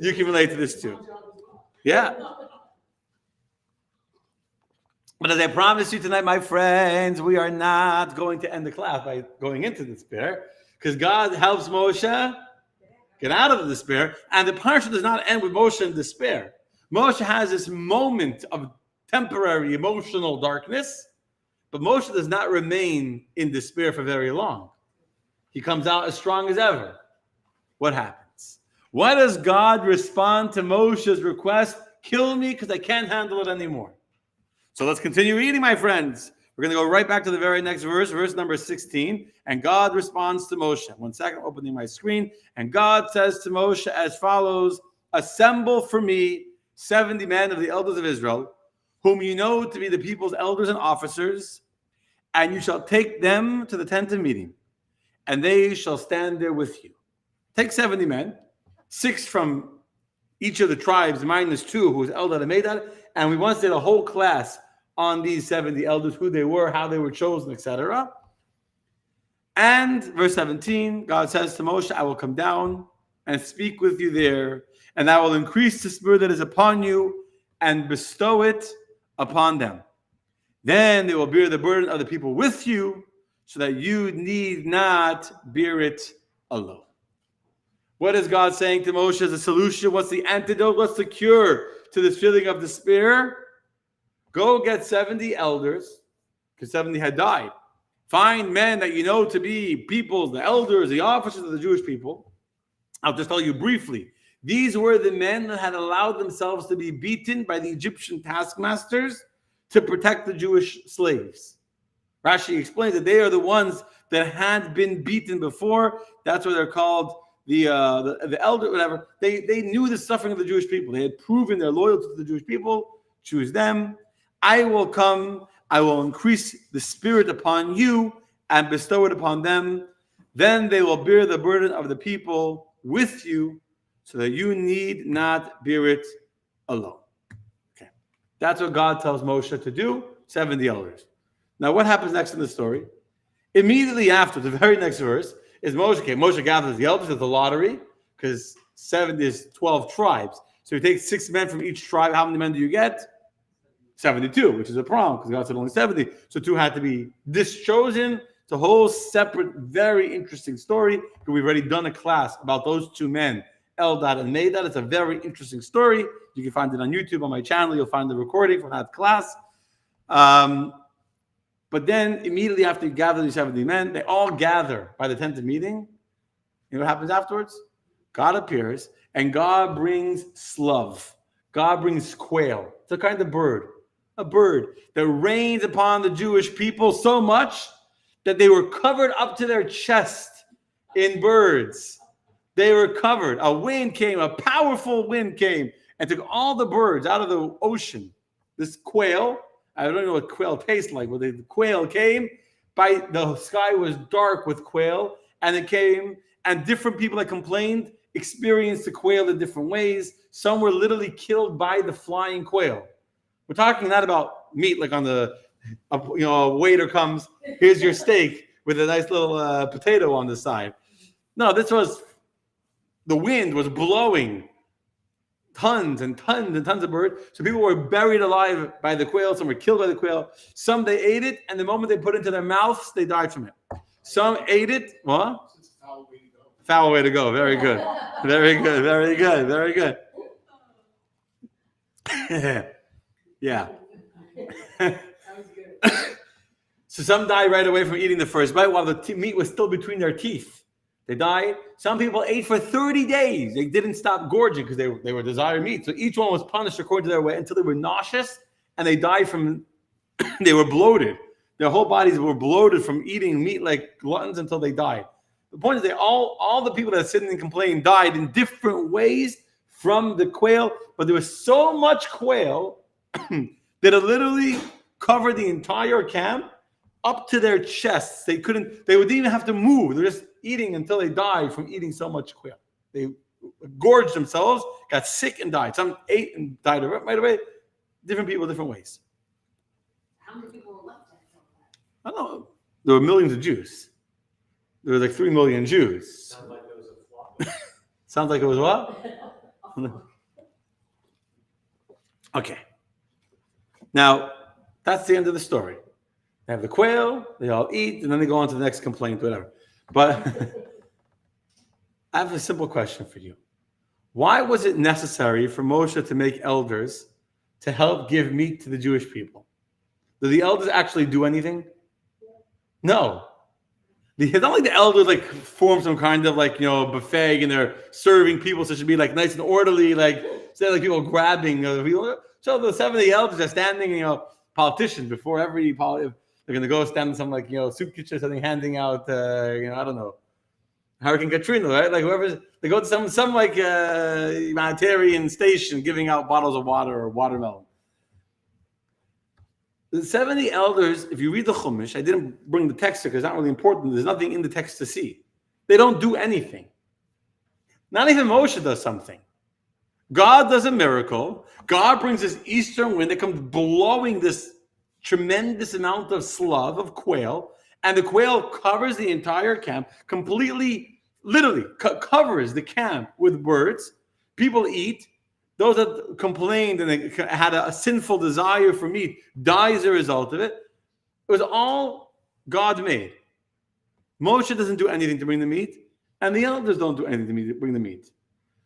you can relate to this too. Yeah. But as I promised you tonight, my friends, we are not going to end the class by going into despair, because God helps Moshe get out of the despair, and the parsha does not end with Moshe in despair. Moshe has this moment of temporary emotional darkness, but Moshe does not remain in despair for very long. He comes out as strong as ever. What happens? Why does God respond to Moshe's request? Kill me because I can't handle it anymore. So let's continue reading, my friends. We're going to go right back to the very next verse, verse number 16. And God responds to Moshe. 1 second, opening my screen. And God says to Moshe as follows, assemble for me 70 men of the elders of Israel, whom you know to be the people's elders and officers, and you shall take them to the tent of meeting, and they shall stand there with you. Take 70 men, 6 from each of the tribes, minus 2, who was Eldad and Medad, and we once did a whole class on these 70 elders, who they were, how they were chosen, etc. And verse 17, God says to Moshe, I will come down and speak with you there, and I will increase the spirit that is upon you and bestow it upon them. Then they will bear the burden of the people with you, so that you need not bear it alone. What is God saying to Moshe as a solution? What's the antidote? What's the cure to this feeling of despair? Go get 70 elders, because 70 had died. Find men that you know to be people, the elders, the officers of the Jewish people. I'll just tell you briefly. These were the men that had allowed themselves to be beaten by the Egyptian taskmasters to protect the Jewish slaves. Rashi explains that they are the ones that had been beaten before. That's why they're called the elder, whatever. They knew the suffering of the Jewish people. They had proven their loyalty to the Jewish people. Choose them. I will come, I will increase the spirit upon you and bestow it upon them. Then they will bear the burden of the people with you, so that you need not bear it alone. Okay. That's what God tells Moshe to do, 70 elders. Now, what happens next in the story? Immediately after, the very next verse, is Moshe. Okay, Moshe gathers the elders at the lottery, because 70 is 12 tribes. So he takes 6 men from each tribe. How many men do you get? 72, which is a problem, because God said only 70. So 2 had to be dischosen. It's a whole separate, very interesting story. We've already done a class about those 2 men Eldad and Medad. It's a very interesting story. You can find it on YouTube on my channel. You'll find the recording from that class. But then immediately after you gather these 70 men, they all gather by the tent of meeting. You know what happens afterwards? God appears and God brings slav. God brings quail. It's a kind of bird. A bird that rains upon the Jewish people so much that they were covered up to their chest in birds. They were covered. A wind came, a powerful wind came and took all the birds out of the ocean. This quail, I don't know what quail tastes like, but the quail came, the sky was dark with quail, and it came, and different people that complained experienced the quail in different ways. Some were literally killed by the flying quail. We're talking not about meat like on the, a waiter comes, here's your steak with a nice little potato on the side. No, this was, the wind was blowing tons and tons and tons of birds. So people were buried alive by the quail. Some were killed by the quail. Some, they ate it, and the moment they put it into their mouths, they died from it. Some ate it. What? It's a foul way to go. Foul way to go. Very good. Very good. Very good. Very good. Yeah. Sounds good. So some died right away from eating the first bite while the meat was still between their teeth. They died. Some people ate for 30 days. They didn't stop gorging because they were desiring meat. So each one was punished according to their way until they were nauseous and they died from, they were bloated. Their whole bodies were bloated from eating meat like gluttons until they died. The point is all the people that sitting and complained died in different ways from the quail, but there was so much quail that it literally covered the entire camp up to their chests. They wouldn't even have to move. They were just eating until they died from eating so much quail. They gorged themselves, got sick and died. Some ate and died right away. Different people, different ways. How many people were left after that? I don't know. There were millions of Jews. There were like 3 million Jews. Sounds like it was a flop. Sounds like it was what? Okay. Now, that's the end of the story. They have the quail, they all eat, and then they go on to the next complaint, whatever. But I have a simple question for you. Why was it necessary for Moshe to make elders to help give meat to the Jewish people? Did the elders actually do anything? No. It's not like the elders form some kind of buffet and they're serving people, so it should be nice and orderly, instead of people grabbing other people. So the 70 elders are standing, politicians before every they're going to go stand in some soup kitchen or something, handing out I don't know, Hurricane Katrina, right? They go to some humanitarian station giving out bottles of water or watermelon. The 70 elders, if you read the Chumash, I didn't bring the text because it's not really important. There's nothing in the text to see. They don't do anything. Not even Moshe does something. God does a miracle. God brings this eastern wind that comes blowing this tremendous amount of slav, of quail, and the quail covers the entire camp, completely, literally covers the camp with birds. People eat. Those that complained and they had a sinful desire for meat die as a result of it. It was all God made. Moshe doesn't do anything to bring the meat, and the elders don't do anything to bring the meat.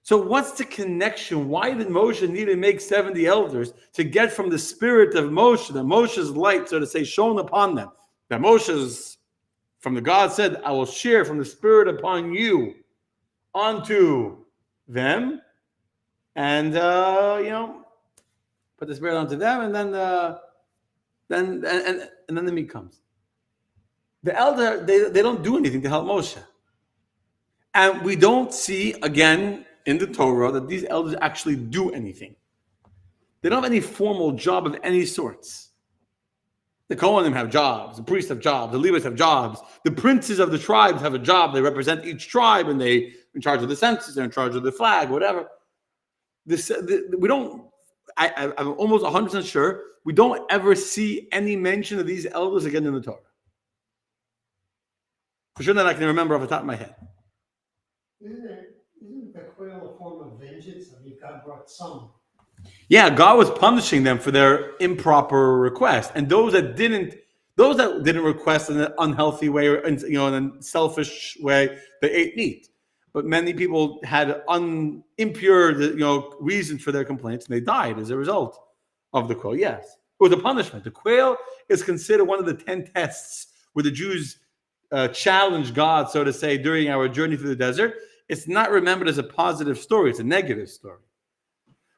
So what's the connection? Why did Moshe need to make 70 elders to get from the spirit of Moshe, the Moshe's light, so to say, shone upon them? That Moshe's, from the God said, I will share from the spirit upon you onto them. And put the spirit onto them, and then the meat comes. The elder, they don't do anything to help Moshe, and we don't see again in the Torah that these elders actually do anything. They don't have any formal job of any sorts. The Kohanim have jobs, the priests have jobs, the Levites have jobs, the princes of the tribes have a job. They represent each tribe, and they're in charge of the census, they're in charge of the flag, whatever. We don't. I'm almost 100% sure we don't ever see any mention of these elders again in the Torah. For sure that I can remember off the top of my head. Isn't the quail a form of vengeance? I mean, God brought some. Yeah, God was punishing them for their improper request, and those that didn't request in an unhealthy way or in a selfish way, they ate meat. but many people had impure, reasons for their complaints, and they died as a result of the quail. Yes, it was a punishment. The quail is considered one of the 10 tests where the Jews challenged God, so to say, during our journey through the desert. It's not remembered as a positive story; it's a negative story.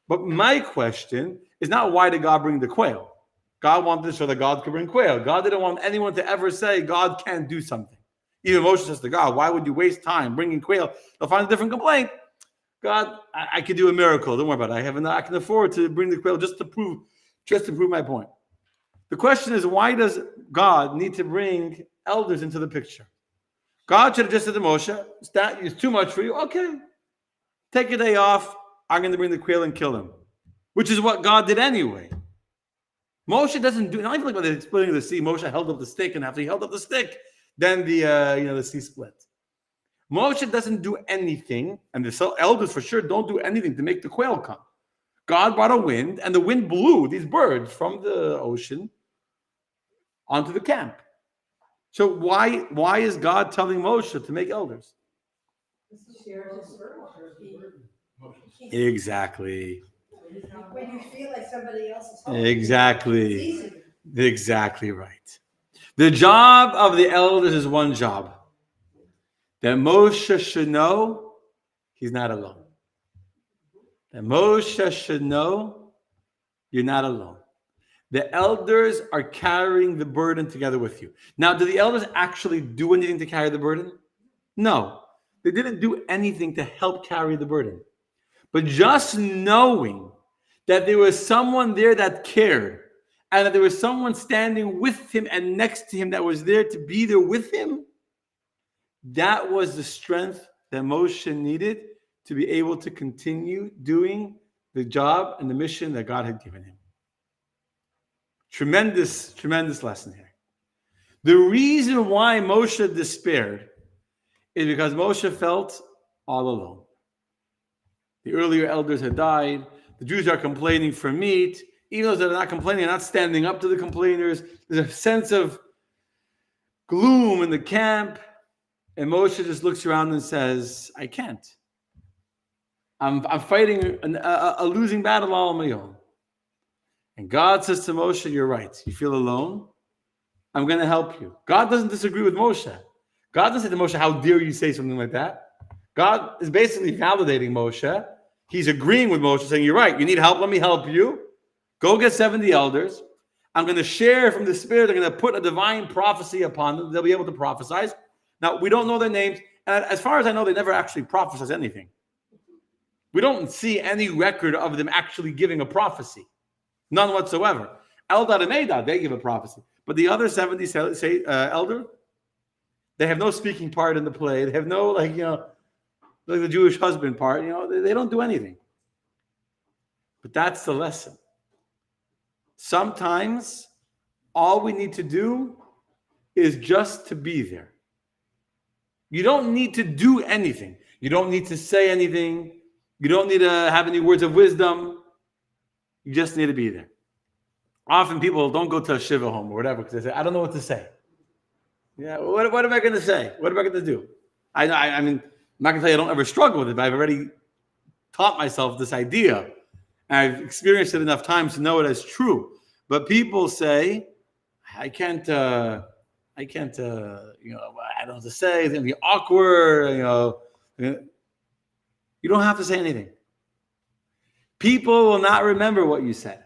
But my question is not why did God bring the quail? God wanted to show that God could bring quail. God didn't want anyone to ever say God can't do something. Even Moshe says to God, why would you waste time bringing quail? They'll find a different complaint. God, I could do a miracle. Don't worry about it. I can afford to bring the quail just to prove my point. The question is, why does God need to bring elders into the picture? God should have just said to Moshe, that is too much for you. Okay, take a day off. I'm going to bring the quail and kill him, which is what God did anyway. Moshe doesn't do, not even like when they're splitting of the sea, Moshe held up the stick, and after he held up the stick, then the sea split. Moshe doesn't do anything, and the elders for sure don't do anything to make the quail come. God brought a wind, and the wind blew these birds from the ocean onto the camp. So why is God telling Moshe to make elders? Exactly. When you feel like somebody else is Exactly. Exactly right. The job of the elders is one job. That Moshe should know he's not alone. That Moshe should know you're not alone. The elders are carrying the burden together with you. Now, do the elders actually do anything to carry the burden? No. They didn't do anything to help carry the burden. But just knowing that there was someone there that cared, and that there was someone standing with him and next to him that was there to be there with him, that was the strength that Moshe needed to be able to continue doing the job and the mission that God had given him. Tremendous, tremendous lesson here. The reason why Moshe despaired is because Moshe felt all alone. The earlier elders had died. The Jews are complaining for meat. Even those that are not complaining are not standing up to the complainers. There's a sense of gloom in the camp. And Moshe just looks around and says, I can't. I'm fighting a losing battle all on my own. And God says to Moshe, you're right. You feel alone? I'm going to help you. God doesn't disagree with Moshe. God doesn't say to Moshe, how dare you say something like that? God is basically validating Moshe. He's agreeing with Moshe, saying, you're right. You need help. Let me help you. Go get 70 elders. I'm going to share from the Spirit. I'm going to put a divine prophecy upon them. They'll be able to prophesy. Now, we don't know their names. And as far as I know, they never actually prophesied anything. We don't see any record of them actually giving a prophecy. None whatsoever. Eldad and Medad, they give a prophecy. But the other 70 elders, they have no speaking part in the play. They have no, like the Jewish husband part. They don't do anything. But that's the lesson. Sometimes all we need to do is just to be there. You don't need to do anything. You don't need to say anything. You don't need to have any words of wisdom. You just need to be there. Often people don't go to a shiva home or whatever because they say, I don't know what to say. Yeah, what am I going to say? What am I going to do? I mean, I'm not going to tell you I don't ever struggle with it, but I've already taught myself this idea. And I've experienced it enough times to know it as true. But people say, I don't know what to say. It's going to be awkward. You don't have to say anything. People will not remember what you said.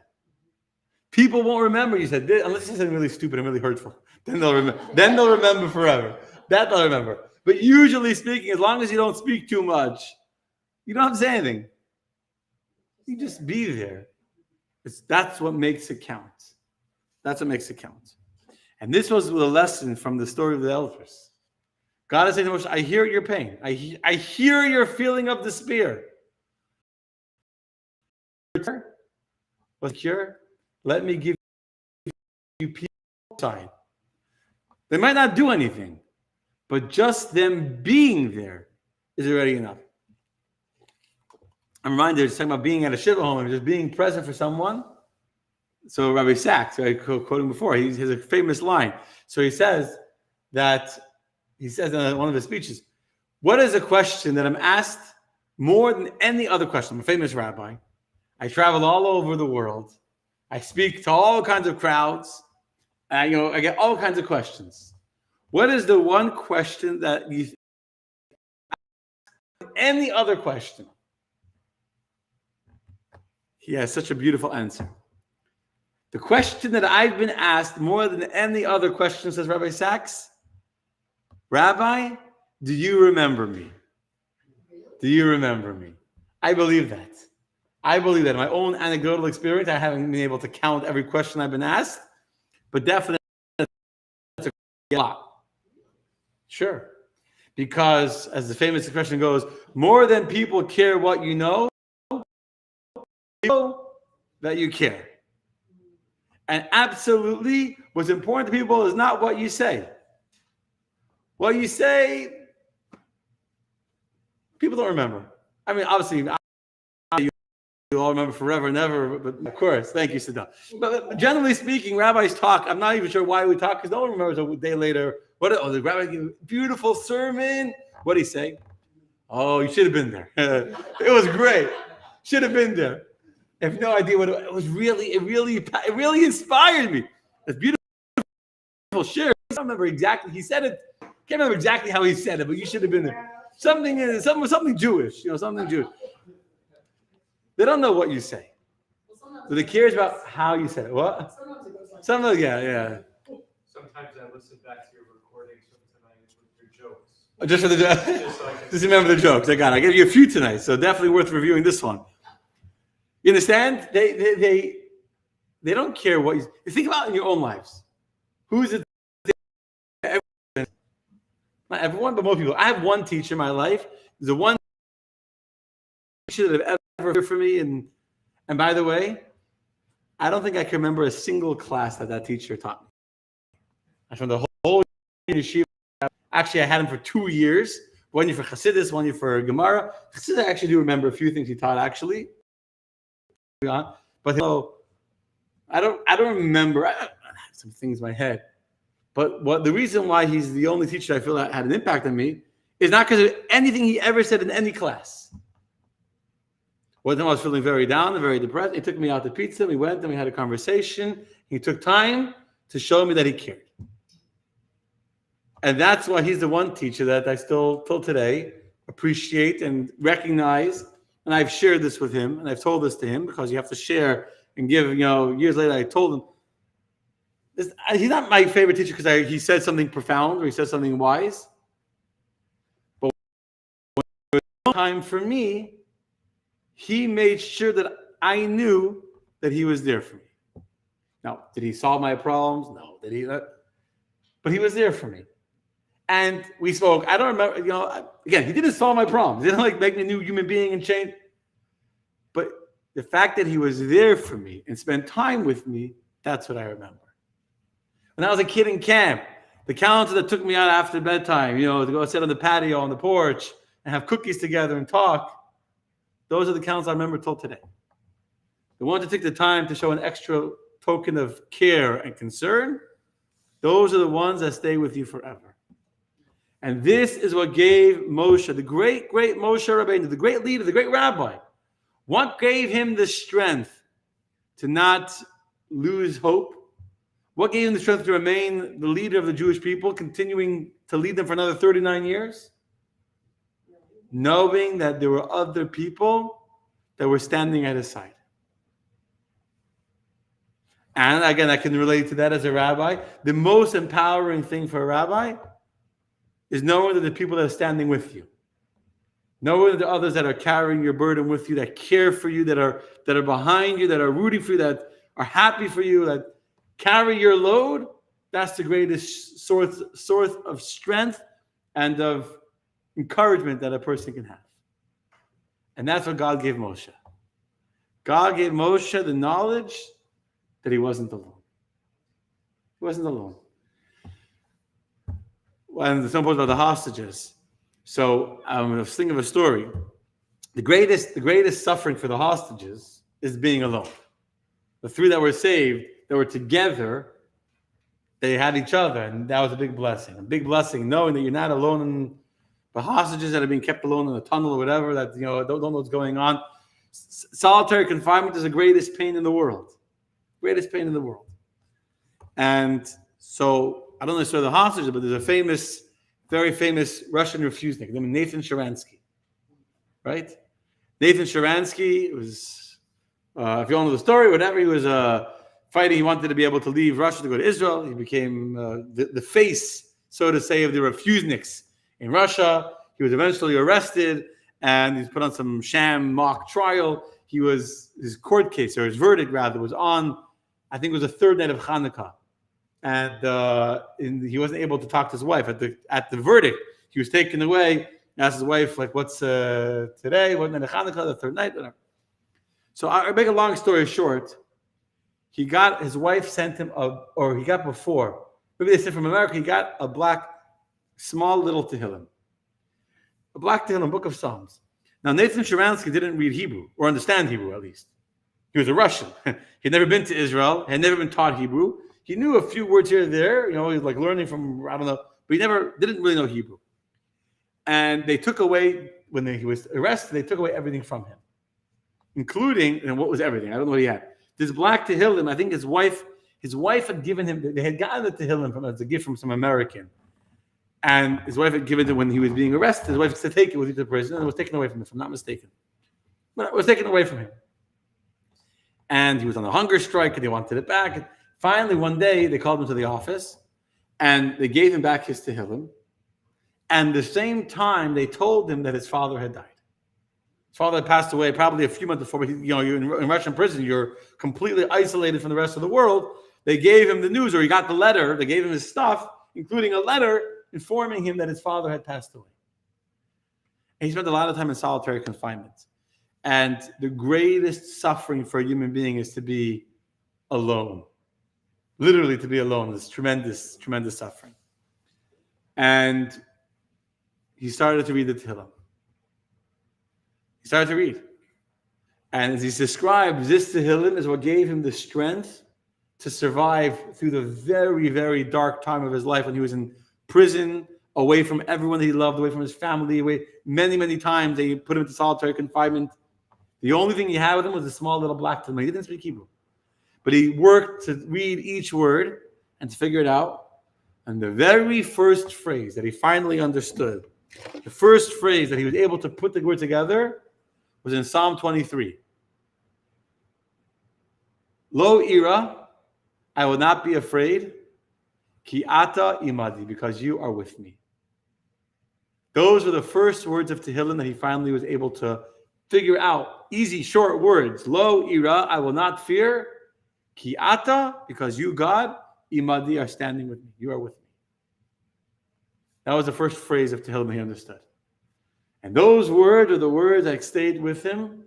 People won't remember you said this, unless you said something really stupid and really hurtful. Then they'll remember. Then they'll remember forever. That they'll remember. But usually speaking, as long as you don't speak too much, you don't have to say anything. You just be there. That's what makes it count. That's what makes it count. And this was the lesson from the story of the elders. God is saying to Moshe, I hear your pain. I hear your feeling of despair. But here, let me give you people side. They might not do anything, but just them being there is already enough. I'm reminded, talking about being at a shiva home and just being present for someone. So Rabbi Sachs, I quoted before, he has a famous line. So he says in one of his speeches, What is a question that I'm asked more than any other question? I'm a famous rabbi. I travel all over the world. I speak to all kinds of crowds. I get all kinds of questions. What is the one question that you any other question? He has such a beautiful answer. The question that I've been asked more than any other question, says Rabbi Sachs, Rabbi, do you remember me? Do you remember me? I believe that. I believe that. In my own anecdotal experience, I haven't been able to count every question I've been asked, but definitely that's a lot. Sure. Because, as the famous expression goes, more than people care what you know that you care. And absolutely, what's important to people is not what you say. What you say, people don't remember. I mean, obviously, you all remember forever and ever, but of course, thank you, Siddha. But generally speaking, rabbis talk. I'm not even sure why we talk, because no one remembers a day later. The rabbi gave a beautiful sermon. What did he say? Oh, you should have been there. It was great. Should have been there. I have no idea what it was. It really inspired me. It's beautiful. Share. I don't remember exactly. He said it. Can't remember exactly how he said it, but you should have been there. Something Jewish. Something Jewish. They don't know what you say, but they cares about how you said it. What? Sometimes it goes like Something. Yeah. Sometimes I listen back to your recordings from tonight with your jokes. Just for the Just so I can- just remember the jokes. I got it. I gave you a few tonight, so definitely worth reviewing this one. You understand? They don't care what you think about in your own lives. Who's it? Not everyone, but most people. I have one teacher in my life. The one teacher that I've ever heard for me, and by the way, I don't think I can remember a single class that teacher taught me. I from the whole yeshiva. Actually, I had him for 2 years. 1 year for Chassidus, 1 year for Gemara. Chassidus, I actually do remember a few things he taught. Actually, but I don't remember. I have some things in my head. But the reason why he's the only teacher I feel that had an impact on me is not because of anything he ever said in any class. One time I was feeling very down and very depressed. He took me out to pizza. We went and we had a conversation. He took time to show me that he cared. And that's why he's the one teacher that I still, till today, appreciate and recognize. And I've shared this with him, and I've told this to him, because you have to share and give. Years later, I told him, he's not my favorite teacher because he said something profound or he said something wise. But when it was time for me, he made sure that I knew that he was there for me. Now, did he solve my problems? No. Did he? But he was there for me. And we spoke. I don't remember, again, he didn't solve my problems. He didn't make me a new human being and change. But the fact that he was there for me and spent time with me, that's what I remember. When I was a kid in camp, the counselor that took me out after bedtime, to go sit on the patio on the porch and have cookies together and talk, those are the counselors I remember till today. The ones that take the time to show an extra token of care and concern, those are the ones that stay with you forever. And this is what gave Moshe, the great Moshe Rabbeinu, the great leader, the great rabbi, what gave him the strength to not lose hope? What gave him the strength to remain the leader of the Jewish people, continuing to lead them for another 39 years? Knowing that there were other people that were standing at his side. And again, I can relate to that as a rabbi. The most empowering thing for a rabbi is knowing that the people that are standing with you. Knowing that the others that are carrying your burden with you, that care for you, that are behind you, that are rooting for you, that are happy for you, that carry your load, that's the greatest source of strength and of encouragement that a person can have. And that's what God gave Moshe. God gave Moshe the knowledge that he wasn't alone. He wasn't alone. And some post about the hostages. So I'm going to think of a story. The greatest suffering for the hostages is being alone. The three that were saved, that were together, they had each other, and that was a big blessing. A big blessing knowing that you're not alone but hostages that are being kept alone in a tunnel or whatever, that don't know what's going on. Solitary confinement is the greatest pain in the world. Greatest pain in the world. And so, I don't know if the hostages, but there's a very famous Russian refusenik named Nathan Sharansky. Right? Nathan Sharansky was, if you all know the story, whatever, he was fighting. He wanted to be able to leave Russia to go to Israel. He became the face, so to say, of the refuseniks in Russia. He was eventually arrested and he was put on some sham mock trial. His court case, or his verdict rather, was on, I think it was the third night of Hanukkah. And he wasn't able to talk to his wife. At the verdict, he was taken away. Asked his wife, like, what's today? What night of Hanukkah? The third night? Whatever. So I make a long story short. His wife sent him he got before. Maybe they sent from America. He got a black, small little Tehillim. A black Tehillim, Book of Psalms. Now, Nathan Sharansky didn't read Hebrew, or understand Hebrew at least. He was a Russian. He'd never been to Israel, had never been taught Hebrew. He knew a few words here and there, he was like learning from, I don't know, but he didn't really know Hebrew. And they took away, when he was arrested, they took away everything from him, including, and what was everything? I don't know what he had. This black Tehillim, I think his wife had given him, they had gotten the Tehillim as a gift from some American. And his wife had given it when he was being arrested. His wife said, take it with you to prison, and it was taken away from him, if I'm not mistaken. But it was taken away from him. And he was on a hunger strike, and they wanted it back. And finally, one day, they called him to the office, and they gave him back his Tehillim. And the same time, they told him that his father had died. His father had passed away probably a few months before, but you're in Russian prison, you're completely isolated from the rest of the world. They gave him the news, or he got the letter, they gave him his stuff, including a letter informing him that his father had passed away. And he spent a lot of time in solitary confinement. And the greatest suffering for a human being is to be alone. Literally to be alone is tremendous, tremendous suffering. And he started to read the Tehillim. He started to read. And as he's described, this Tehillim is what gave him the strength to survive through the very, very dark time of his life when he was in prison, away from everyone that he loved, away from his family, away. Many, many times they put him into solitary confinement. The only thing he had with him was a small little black Tehillim. He didn't speak Hebrew. But he worked to read each word and to figure it out. And the very first phrase that he finally understood, the first phrase that he was able to put the word together, was in Psalm 23. Lo ira, I will not be afraid, ki ata imadi, because you are with me. Those were the first words of Tehillim that he finally was able to figure out. Easy, short words. Lo ira, I will not fear, ki ata, because you, God, imadi, are standing with me. You are with me. That was the first phrase of Tehillim he understood. And those words are the words that stayed with him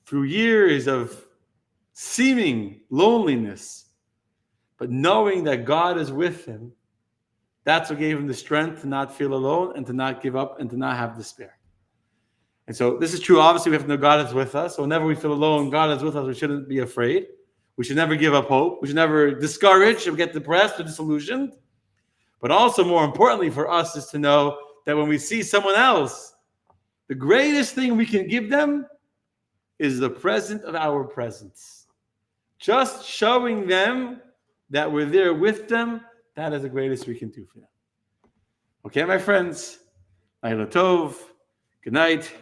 through years of seeming loneliness. But knowing that God is with him, that's what gave him the strength to not feel alone and to not give up and to not have despair. And so this is true. Obviously, we have to know God is with us. So whenever we feel alone, God is with us. We shouldn't be afraid. We should never give up hope. We should never discourage or get depressed or disillusioned. But also, more importantly for us, is to know that when we see someone else, the greatest thing we can give them is the present of our presence. Just showing them that we're there with them, that is the greatest we can do for them. Okay, my friends? Laila Tov. Good night.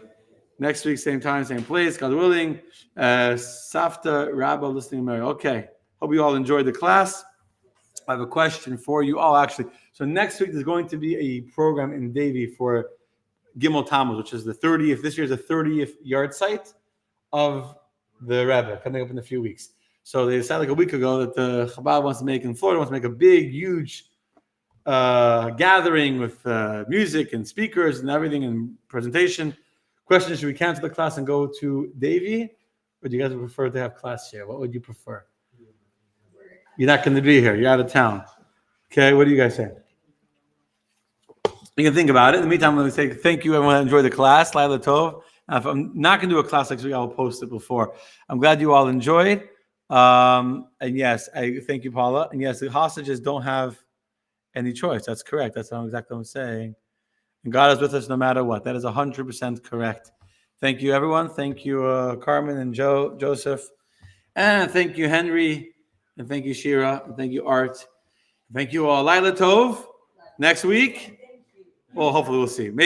Next week, same time, same place, God willing. Safta, Rabba, listening Mary. Okay. Hope you all enjoyed the class. I have a question for you all, actually. So next week, there's going to be a program in Davie for Gimel Tammuz, which is the 30th. This year is the 30th yard site of the Rebbe, coming up in a few weeks. So they decided like a week ago that the Chabad wants to make in Florida, wants to make a big, huge gathering with music and speakers and everything and presentation. Question, should we cancel the class and go to Davie? Or do you guys prefer to have class here? What would you prefer? You're not going to be here. You're out of town. Okay, what do you guys say? You can think about it. In the meantime, I'm going to say thank you, everyone that enjoyed the class. Laila Tov. Now, if I'm not going to do a class next week, I will post it before. I'm glad you all enjoyed. And yes, I thank you, Paula. And yes, the hostages don't have any choice. That's correct. That's exactly what I'm saying. And God is with us no matter what. That is 100% correct. Thank you, everyone. Thank you, Carmen and Joseph. And thank you, Henry. And thank you, Shira. And thank you, Art. Thank you all. Laila Tov. Next week. Well, hopefully we'll see. Maybe.